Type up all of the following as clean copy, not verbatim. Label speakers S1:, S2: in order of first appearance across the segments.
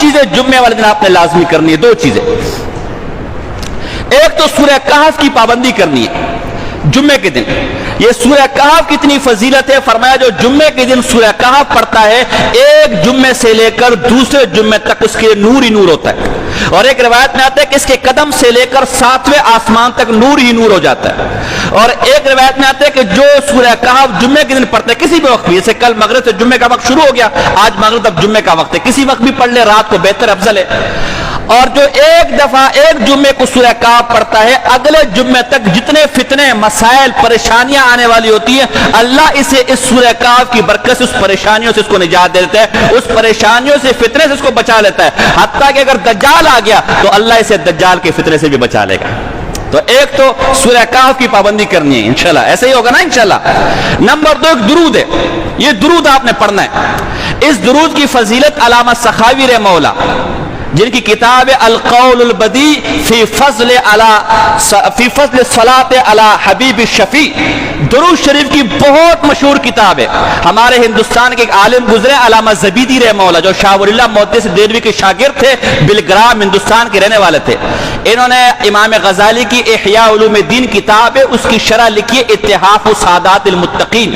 S1: چیزیں جمعے والے دن آپ نے لازمی کرنی ہے، دو چیزیں۔ ایک تو سورہ کہف کی پابندی کرنی ہے جمعے کے دن۔ یہ سورہ کہف کتنی فضیلت ہے، فرمایا جو جمعے کے دن سورہ کہف پڑھتا ہے ایک جمعے سے لے کر دوسرے جمعے تک اس کے نور ہی نور ہوتا ہے، اور ایک روایت میں آتا ہے کہ اس کے قدم سے لے کر 7ویں آسمان تک نور ہی نور ہو جاتا ہے، اور ایک روایت میں آتا ہے کہ جو سورہ کہف جمعے کے دن پڑھتا ہے کسی بھی وقت بھی، جیسے کل مغرب سے جمعے کا وقت شروع ہو گیا، آج مغرب تک جمعے کا وقت ہے، کسی وقت بھی پڑھ لے، رات کو بہتر افضل ہے، اور جو ایک دفعہ ایک جمعے کو سورہ کہف پڑھتا ہے اگلے جمعے تک جتنے فتنے مسائل پریشانیاں آنے والی ہوتی ہیں اللہ اسے اس سورہ کہف کی برکت سے اس پریشانیوں سے اس کو نجات دے دیتا ہے، اس پریشانیوں سے فتنے سے اس کو بچا لیتا ہے، حتیٰ کہ اگر دجال آ گیا تو اللہ اسے دجال کے فتنے سے بھی بچا لے گا۔ تو ایک تو سورہ کہف کی پابندی کرنی ہے انشاءاللہ، ایسے ہی ہوگا نا انشاءاللہ۔ نمبر 2 ایک درود ہے، یہ درود آپ نے پڑھنا ہے۔ اس درود کی فضیلت علامہ سخاوی رحمہ اللہ جن کی کتاب القول البدی فی فضل الصلاۃ علی حبیب الشفیع، درود شریف کی بہت مشہور کتاب ہے۔ ہمارے ہندوستان کے ایک عالم گزرے علامہ زبیدی رحمہ اللہ جو شاہ ولی اللہ محدث دہلوی کے شاگرد تھے، بلگرام ہندوستان کے رہنے والے تھے۔ انہوں نے امام غزالی کی احیاء علوم الدین کتاب ہے، اس کی شرح لکھی اتحاف سعادات المتقین،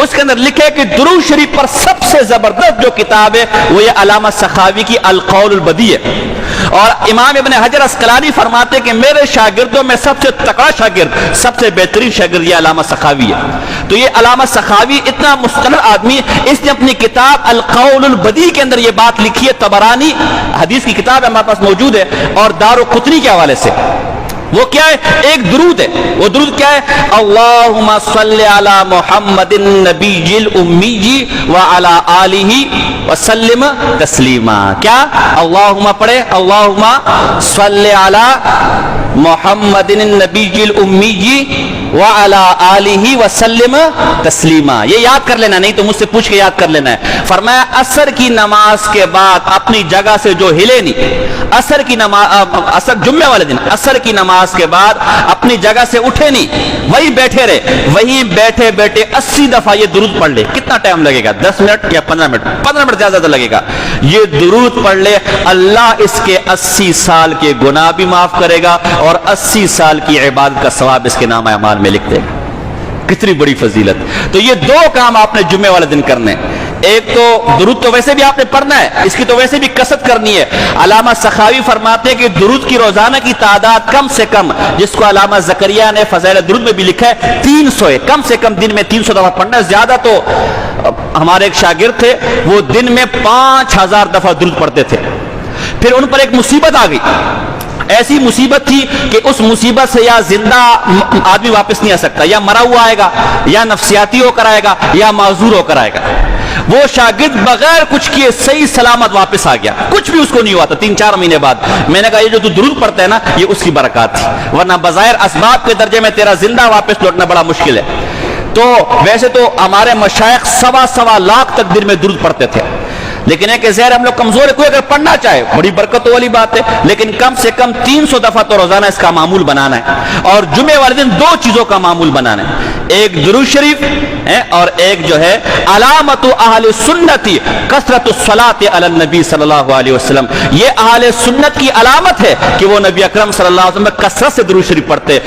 S1: اس کے اندر لکھے کہ درود شریف پر سب سے زبردست جو کتاب ہے وہ یہ علامہ سخاوی کی القول البدی ہے، اور امام ابن حجر اسقلانی فرماتے کہ میرے شاگردوں میں سب سے تکڑا شاگرد، سب سے بہترین شاگرد یہ علامہ سخاوی ہے۔ تو یہ علامہ سخاوی اتنا مستقل آدمی، اس نے اپنی کتاب القول البدی کے اندر یہ بات لکھی ہے، طبرانی حدیث کی کتاب ہمارے پاس موجود ہے، اور دارقطنی کے حوالے سے وہ کیا ہے، ایک درود ہے، وہ درود کیا ہے، اللہم صلی علی محمد النبی الامی وعلی آلہ وسلم تسلیما۔ کیا اللہم پڑھے، اللہم صلی علی محمد النبی الامی وعلی آلہ وسلم تسلیما۔ یہ یاد کر لینا، نہیں تو مجھ سے پوچھ کے یاد کر لینا ہے۔ فرمایا عصر کی نماز کے بعد اپنی جگہ سے جو ہلے نہیں، عصر کی نماز، عصر جمعے والے دن عصر کی نماز کے بعد اپنی جگہ سے اٹھے نہیں، وہی بیٹھے رہے، وہی بیٹھے بیٹھے 80 دفعہ یہ درود پڑھ لے۔ کتنا ٹائم لگے گا؟ 10 منٹ یا 15 منٹ؟ 15 منٹ زیادہ لگے گا۔ یہ درود پڑھ لے، اللہ اس کے 80 سال کے گناہ بھی معاف کرے گا اور 80 سال کی عبادت کا ثواب اس کے نام اعمال میں لکھ دے گا۔ کتنی بڑی فضیلت۔ تو یہ دو کام آپ نے جمعے والے دن کرنے ہیں، ایک تو درود تو ویسے بھی آپ نے پڑھنا ہے، اس کی تو ویسے بھی کثرت کرنی ہے۔ علامہ سخاوی فرماتے ہیں کہ درود کی روزانہ کی تعداد کم سے کم، جس کو علامہ زکریا نے فضائل درود میں بھی لکھا ہے، 300 ہے، کم سے کم دن میں 300 دفعہ پڑھنا ہے۔ زیادہ تو ہمارے ایک شاگرد تھے، وہ دن میں 5000 دفعہ درود پڑھتے تھے۔ پھر ان پر ایک مصیبت آ گئی، ایسی مصیبت تھی کہ اس مصیبت سے یا زندہ آدمی واپس نہیں آ سکتا، یا مرا ہوا آئے گا، یا نفسیاتی ہو کر آئے گا، یا معذور ہو کر آئے گا۔ وہ شاگرد بغیر کچھ کیے صحیح سلامت واپس آ گیا، کچھ بھی اس کو نہیں ہوا تھا 3-4 مہینے بعد۔ میں نے کہا یہ جو تو درود پڑھتا ہے نا، یہ اس کی برکات تھی، ورنہ بظاہر اسباب کے درجے میں تیرا زندہ واپس لوٹنا بڑا مشکل ہے۔ تو ویسے تو ہمارے مشائخ 1.25 لاکھ تک دن میں درود پڑھتے تھے، لیکن ہے کہ زہر ہم لوگ کمزور ہے، کوئی اگر پڑھنا چاہے بڑی برکت والی بات ہے، لیکن کم سے کم 300 دفعہ تو روزانہ اس کا معمول بنانا ہے۔ اور جمعے والے دن 2 چیزوں کا معمول بنانا ہے، ایک درود شریف ہے اور ایک جو ہے علامت اہل سنتی کثرت الصلاۃ علی النبی صلی اللہ علیہ وسلم۔ یہ اہل سنت کی علامت ہے کہ وہ نبی اکرم صلی اللہ علیہ وسلم کثرت سے درود شریف پڑھتے۔